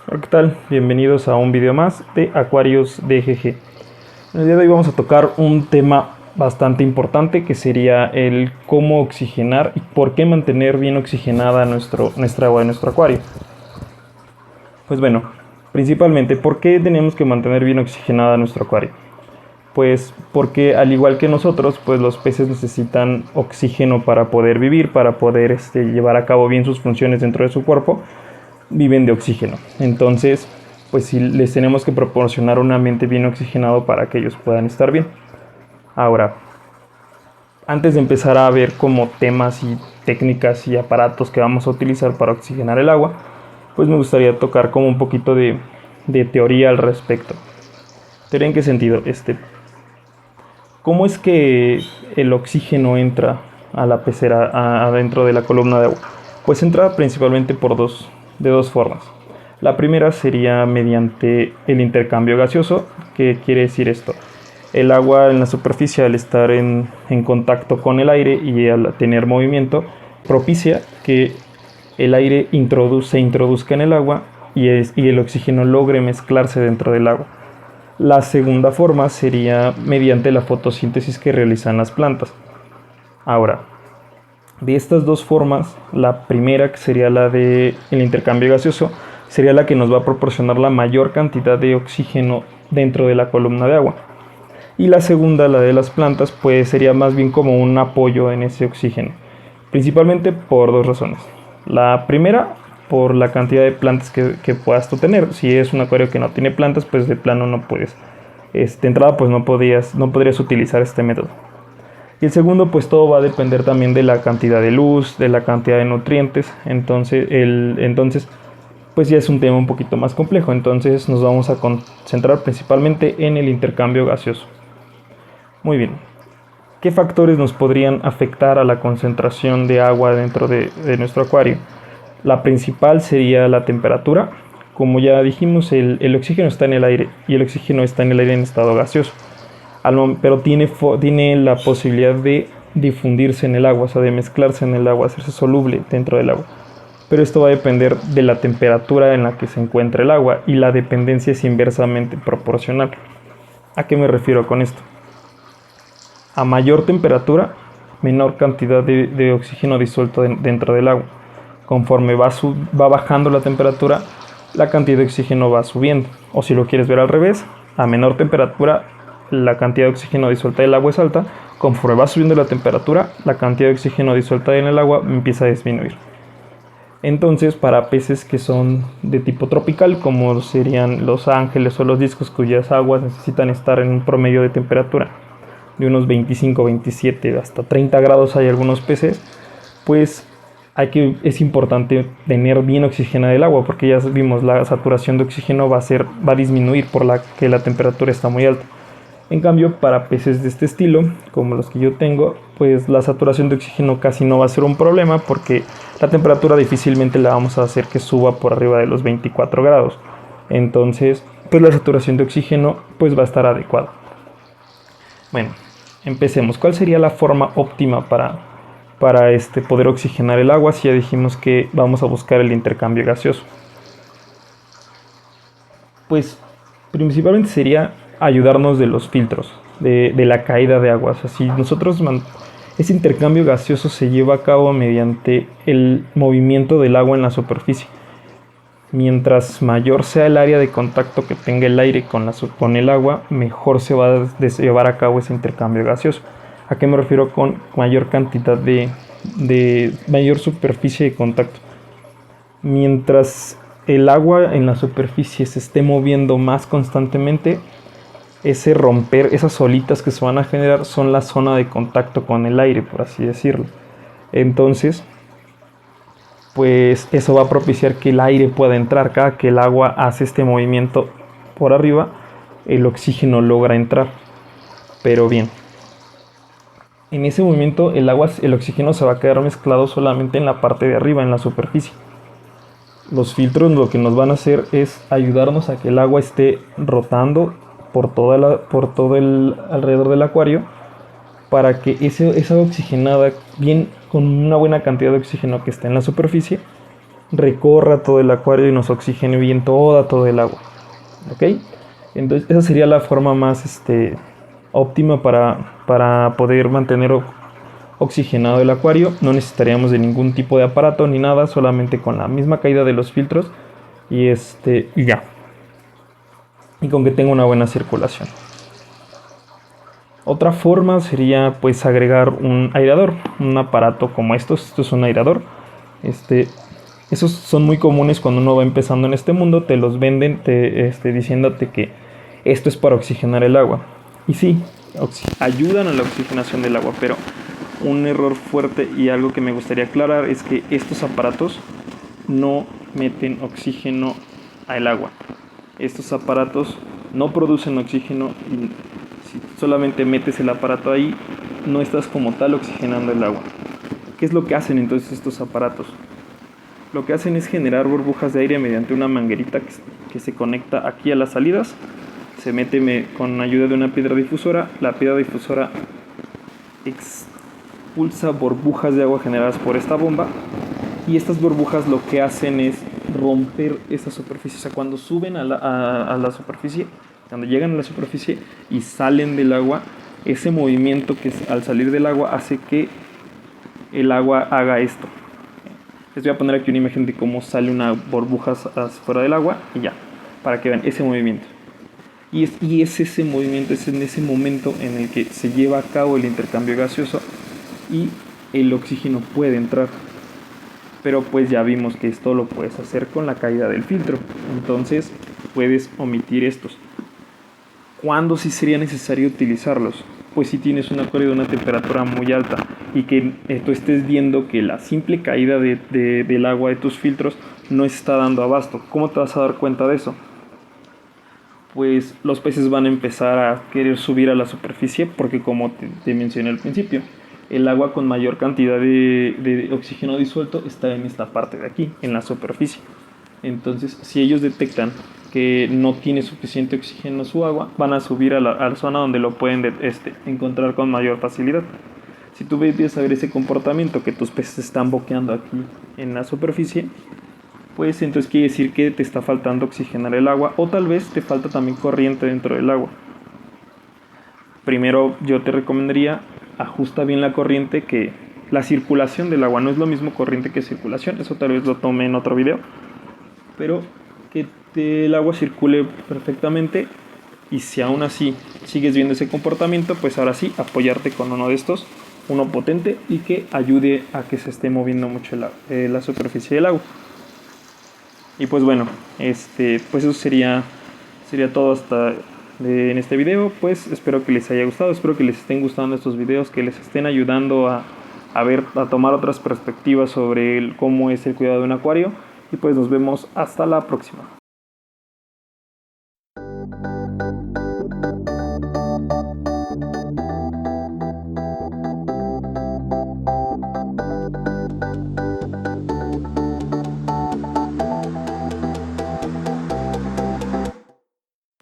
Hola, ¿qué tal? Bienvenidos a un video más de Acuarios DGG. En el día de hoy vamos a tocar un tema bastante importante que sería el cómo oxigenar y por qué mantener bien oxigenada nuestra agua de nuestro acuario. Pues bueno, principalmente, ¿por qué tenemos que mantener bien oxigenada nuestro acuario? Pues porque al igual que nosotros, pues los peces necesitan oxígeno para poder vivir, para poder llevar a cabo bien sus funciones dentro de su cuerpo. Viven de oxígeno. Entonces, pues sí les tenemos que proporcionar un ambiente bien oxigenado para que ellos puedan estar bien. Ahora, antes de empezar a ver como temas y técnicas y aparatos que vamos a utilizar para oxigenar el agua, pues me gustaría tocar como un poquito de teoría al respecto. ¿Teoría en qué sentido? ¿Cómo es que el oxígeno entra a la pecera, adentro de la columna de agua? Pues entra principalmente de dos formas. La primera sería mediante el intercambio gaseoso. ¿Qué quiere decir esto? El agua en la superficie, al estar en contacto con el aire y al tener movimiento, propicia que el aire se introduzca en el agua y el oxígeno logre mezclarse dentro del agua. La segunda forma sería mediante la fotosíntesis que realizan las plantas. Ahora, de estas dos formas, la primera, que sería la del intercambio gaseoso, sería la que nos va a proporcionar la mayor cantidad de oxígeno dentro de la columna de agua. Y la segunda, la de las plantas, pues sería más bien como un apoyo en ese oxígeno, principalmente por dos razones. La primera, por la cantidad de plantas que puedas tú tener. Si es un acuario que no tiene plantas, pues de plano no puedes. De entrada, pues no podrías utilizar este método. Y el segundo, pues todo va a depender también de la cantidad de luz, de la cantidad de nutrientes. Entonces, pues ya es un tema un poquito más complejo. Entonces nos vamos a concentrar principalmente en el intercambio gaseoso. Muy bien. ¿Qué factores nos podrían afectar a la concentración de agua dentro de nuestro acuario? La principal sería la temperatura. Como ya dijimos, el oxígeno está en el aire y el oxígeno está en el aire en estado gaseoso. Pero tiene la posibilidad de difundirse en el agua, o sea, de mezclarse en el agua, hacerse soluble dentro del agua. Pero esto va a depender de la temperatura en la que se encuentra el agua y la dependencia es inversamente proporcional. ¿A qué me refiero con esto? A mayor temperatura, menor cantidad de oxígeno disuelto dentro del agua. Conforme va bajando la temperatura, la cantidad de oxígeno va subiendo. O si lo quieres ver al revés, a menor temperatura, la cantidad de oxígeno disuelta del agua es alta. Conforme va subiendo la temperatura, la cantidad de oxígeno disuelta en el agua empieza a disminuir. Entonces, para peces que son de tipo tropical, como serían los ángeles o los discos, cuyas aguas necesitan estar en un promedio de temperatura de unos 25, 27, hasta 30 grados hay algunos peces, pues es importante tener bien oxigenada el agua, porque ya vimos la saturación de oxígeno va a disminuir por la que la temperatura está muy alta. En cambio, para peces de este estilo, como los que yo tengo, pues la saturación de oxígeno casi no va a ser un problema, porque la temperatura difícilmente la vamos a hacer que suba por arriba de los 24 grados. Entonces, pues la saturación de oxígeno pues va a estar adecuada. Bueno, empecemos. ¿Cuál sería la forma óptima para poder oxigenar el agua si ya dijimos que vamos a buscar el intercambio gaseoso? Pues principalmente sería ayudarnos de los filtros, de la caída de agua. O sea, si ese intercambio gaseoso se lleva a cabo mediante el movimiento del agua en la superficie. Mientras mayor sea el área de contacto que tenga el aire con el agua, mejor se va a llevar a cabo ese intercambio gaseoso. ¿A qué me refiero con mayor cantidad de mayor superficie de contacto? Mientras el agua en la superficie se esté moviendo más constantemente, ese romper, esas olitas que se van a generar son la zona de contacto con el aire, por así decirlo. Entonces, pues eso va a propiciar que el aire pueda entrar. Cada que el agua hace este movimiento por arriba, el oxígeno logra entrar. Pero bien, en ese movimiento el oxígeno se va a quedar mezclado solamente en la parte de arriba, en la superficie. Los filtros lo que nos van a hacer es ayudarnos a que el agua esté rotando por todo el alrededor del acuario, para que esa oxigenada, bien con una buena cantidad de oxígeno que esté en la superficie, recorra todo el acuario y nos oxigene bien todo el agua. ¿Ok? Entonces esa sería la forma más óptima para poder mantener oxigenado el acuario. No necesitaríamos de ningún tipo de aparato ni nada, solamente con la misma caída de los filtros y y ya. Y con que tenga una buena circulación. Otra forma sería pues agregar un aireador, un aparato como estos. Esto es un aireador. Esos son muy comunes cuando uno va empezando en este mundo. Te los venden diciéndote que esto es para oxigenar el agua. Y sí, ayudan a la oxigenación del agua, pero un error fuerte y algo que me gustaría aclarar es que estos aparatos no meten oxígeno al agua. Estos aparatos no producen oxígeno y si solamente metes el aparato ahí, no estás como tal oxigenando el agua. ¿Qué es lo que hacen entonces estos aparatos? Lo que hacen es generar burbujas de aire mediante una manguerita que se conecta aquí a las salidas. Se mete con ayuda de una piedra difusora. La piedra difusora expulsa burbujas de agua generadas por esta bomba. Y estas burbujas lo que hacen es romper esa superficie. O sea, cuando suben a la superficie, cuando llegan a la superficie y salen del agua, ese movimiento que es al salir del agua hace que el agua haga esto. Les voy a poner aquí una imagen de cómo sale una burbuja fuera del agua y ya, para que vean ese movimiento. Y es ese movimiento, es en ese momento en el que se lleva a cabo el intercambio gaseoso y el oxígeno puede entrar. Pero pues ya vimos que esto lo puedes hacer con la caída del filtro. Entonces puedes omitir estos. ¿Cuándo sí sería necesario utilizarlos? Pues si tienes un acuario de una temperatura muy alta y que tú estés viendo que la simple caída del agua de tus filtros no está dando abasto. ¿Cómo te vas a dar cuenta de eso? Pues los peces van a empezar a querer subir a la superficie porque, como te mencioné al principio, el agua con mayor cantidad de oxígeno disuelto está en esta parte de aquí, en la superficie. Entonces, si ellos detectan que no tiene suficiente oxígeno su agua, van a subir a la zona donde lo pueden encontrar con mayor facilidad. Si tú empiezas a ver ese comportamiento, que tus peces están boqueando aquí en la superficie, pues entonces quiere decir que te está faltando oxigenar el agua, o tal vez te falta también corriente dentro del agua. Primero yo te recomendaría ajusta bien la corriente, que la circulación del agua no es lo mismo corriente que circulación, eso tal vez lo tome en otro video, pero que el agua circule perfectamente. Y si aún así sigues viendo ese comportamiento, pues ahora sí apoyarte con uno de estos, uno potente y que ayude a que se esté moviendo mucho la superficie del agua. Y pues bueno, pues eso sería todo hasta en este video. Pues espero que les haya gustado, espero que les estén gustando estos videos, que les estén ayudando a tomar otras perspectivas sobre cómo es el cuidado de un acuario. Y pues nos vemos hasta la próxima.